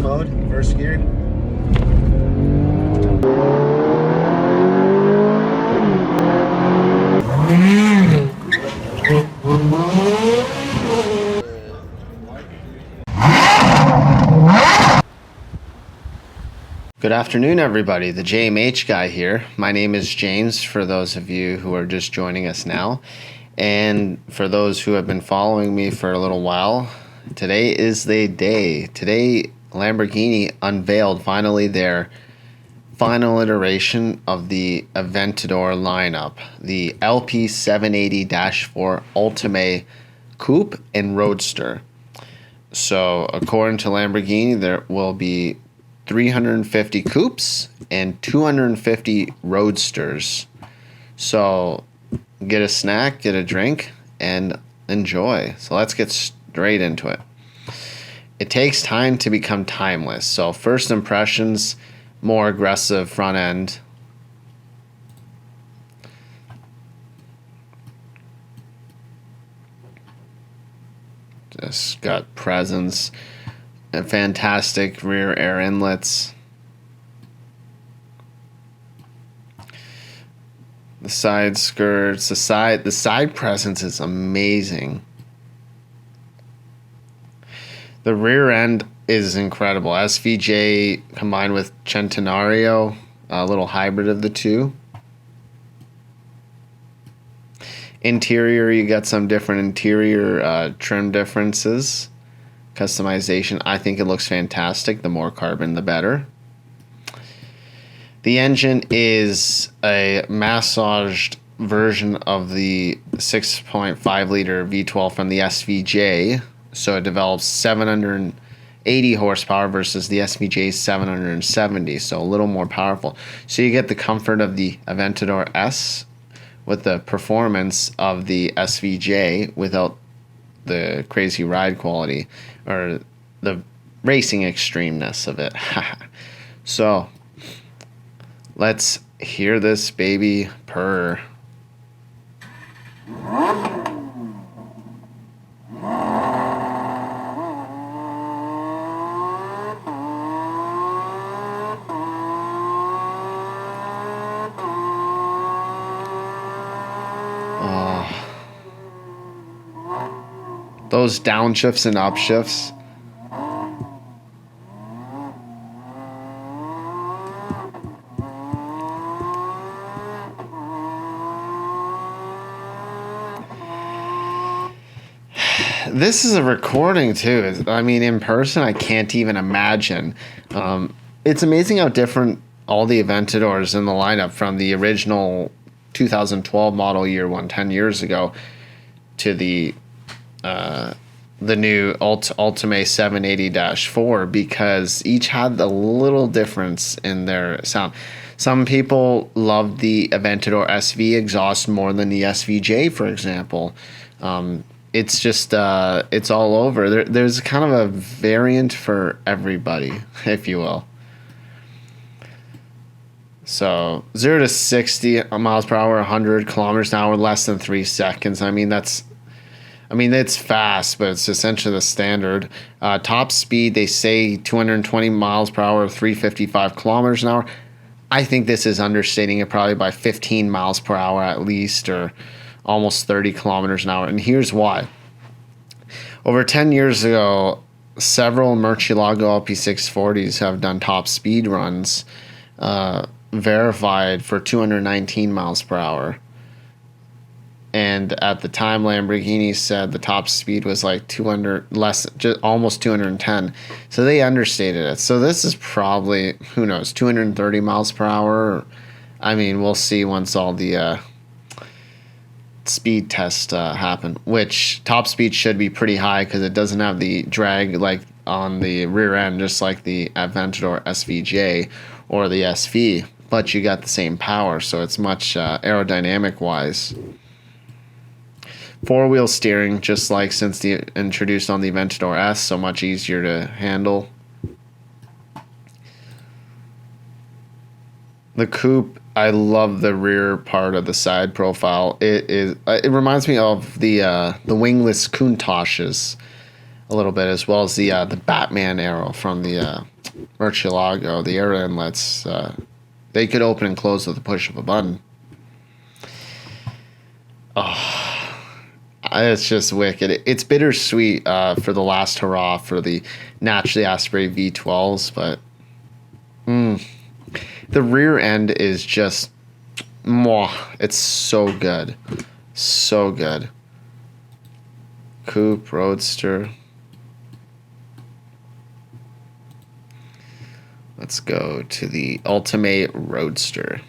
mode, first gear. Good afternoon, everybody. The JMH guy here. My name is James, for those of you who are just joining us now. And for those who have been following me for a little while, today is the day. Today, Lamborghini unveiled finally their final iteration of the Aventador lineup, the LP780-4 Ultimae Coupe and Roadster. So, according to Lamborghini, there will be 350 Coupes and 250 Roadsters. So get a snack, get a drink, and enjoy. So let's get straight into it. It takes time to become timeless. So first impressions, more aggressive front end. Just got presence. And fantastic rear air inlets. The side skirts, the side presence is amazing. The rear end is incredible. SVJ combined with Centenario, a little hybrid of the two. Interior, you got some different interior trim differences. Customization, I think it looks fantastic. The more carbon, the better. The engine is a massaged version of the 6.5 liter V12 from the SVJ. So it develops 780 horsepower versus the SVJ's 770. So a little more powerful. So you get the comfort of the Aventador S with the performance of the SVJ without the crazy ride quality or the racing extremeness of it. So let's hear this baby purr. Those downshifts and upshifts. This is a recording too. I mean, in person, I can't even imagine. It's amazing how different all the Aventadors in the lineup from the original 2012 model year one 10 years ago to the new Ultimae 780-4, because each had a little difference in their sound. Some people love the Aventador SV exhaust more than the SVJ, for example. It's just it's all over. There's kind of a variant for everybody, if you will. So 0 to 60 miles per hour, 100 kilometers an hour, less than 3 seconds. It's fast, but it's essentially the standard. Top speed, they say 220 miles per hour, 355 kilometers an hour. I think this is understating it probably by 15 miles per hour at least, or almost 30 kilometers an hour. And here's why. Over 10 years ago, several Murcielago LP640s have done top speed runs, verified for 219 miles per hour. And at the time, Lamborghini said the top speed was like 200, less, just almost 210. So they understated it. So this is probably, who knows, 230 miles per hour. I mean, we'll see once all the speed tests happen. Which top speed should be pretty high because it doesn't have the drag like on the rear end, just like the Aventador SVJ or the SV. But you got the same power, so it's much aerodynamic wise. Four-wheel steering, just like since the introduced on the Aventador S, so much easier to handle. The coupe, I love the rear part of the side profile. It reminds me of the wingless Coupes a little bit, as well as the Batman arrow from the Murcielago, the air inlets, they could open and close with the push of a button. Oh, it's just wicked. It's bittersweet for the last hurrah for the naturally aspirated V12s, but the rear end is just, it's so good. So good. Coupe, Roadster. Let's go to the Ultimae Roadster.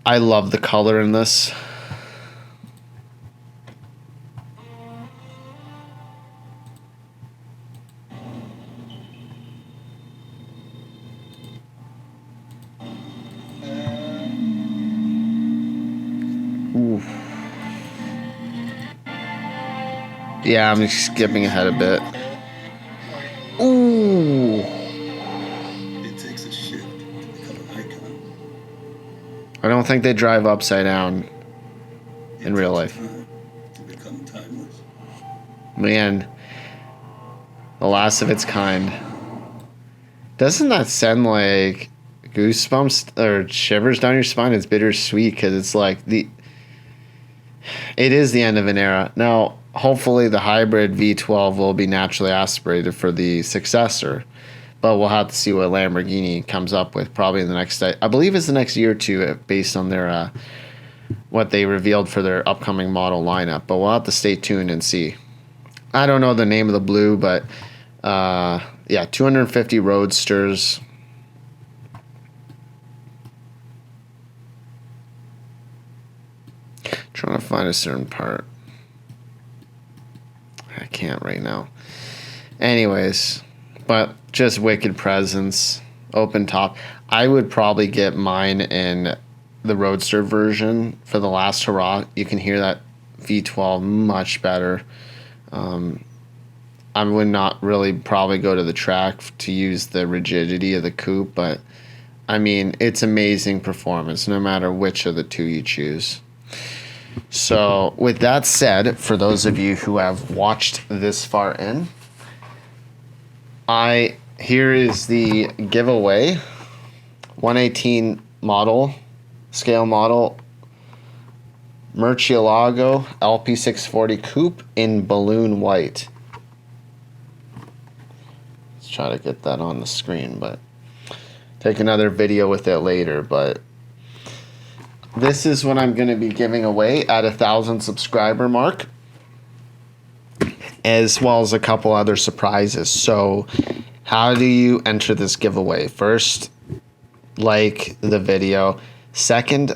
I love the color in this. Ooh. Yeah, I'm just skipping ahead a bit. Ooh. It takes a shift to become an icon. I don't think they drive upside down in real life. To become timeless. Man, the last of its kind. Doesn't that send like goosebumps or shivers down your spine? It's bittersweet because it's like it is the end of an era. Now, hopefully the hybrid V12 will be naturally aspirated for the successor, but we'll have to see what Lamborghini comes up with probably in the next, I believe it's the next year or two based on their what they revealed for their upcoming model lineup, but we'll have to stay tuned and see. I don't know the name of the blue, but yeah, 250 Roadsters. Trying to find a certain part. I can't right now. Anyways, but just wicked presence, open top. I would probably get mine in the Roadster version for the last hurrah. You can hear that V12 much better. I would not really probably go to the track to use the rigidity of the coupe, but I mean, it's amazing performance no matter which of the two you choose. So with that said, for those of you who have watched this far in, here is the giveaway 118 model, scale model, Murcielago LP640 Coupe in balloon white. Let's try to get that on the screen, but take another video with it later. But this is what I'm going to be giving away at 1,000 subscriber mark, as well as a couple other surprises. So how do you enter this giveaway? First, like the video. Second,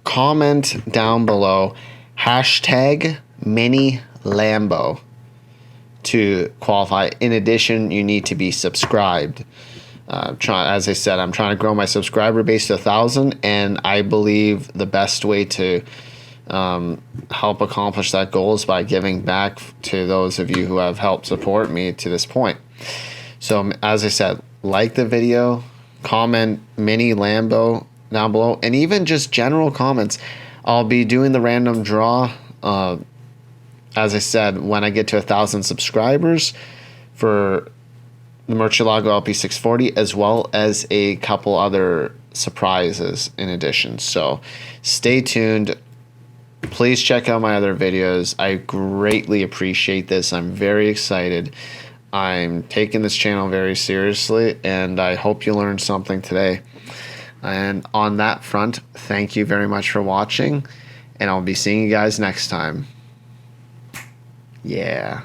comment down below hashtag mini Lambo to qualify. In addition, you need to be subscribed. As I said, I'm trying to grow my subscriber base to 1,000, and I believe the best way to help accomplish that goal is by giving back to those of you who have helped support me to this point. So as I said, like the video, comment mini Lambo down below, and even just general comments. I'll be doing the random draw, as I said, when I get to 1,000 subscribers for the Murcielago LP640, as well as a couple other surprises in addition. So stay tuned. Please check out my other videos. I greatly appreciate this. I'm very excited. I'm taking this channel very seriously, and I hope you learned something today. And on that front, thank you very much for watching, and I'll be seeing you guys next time. Yeah.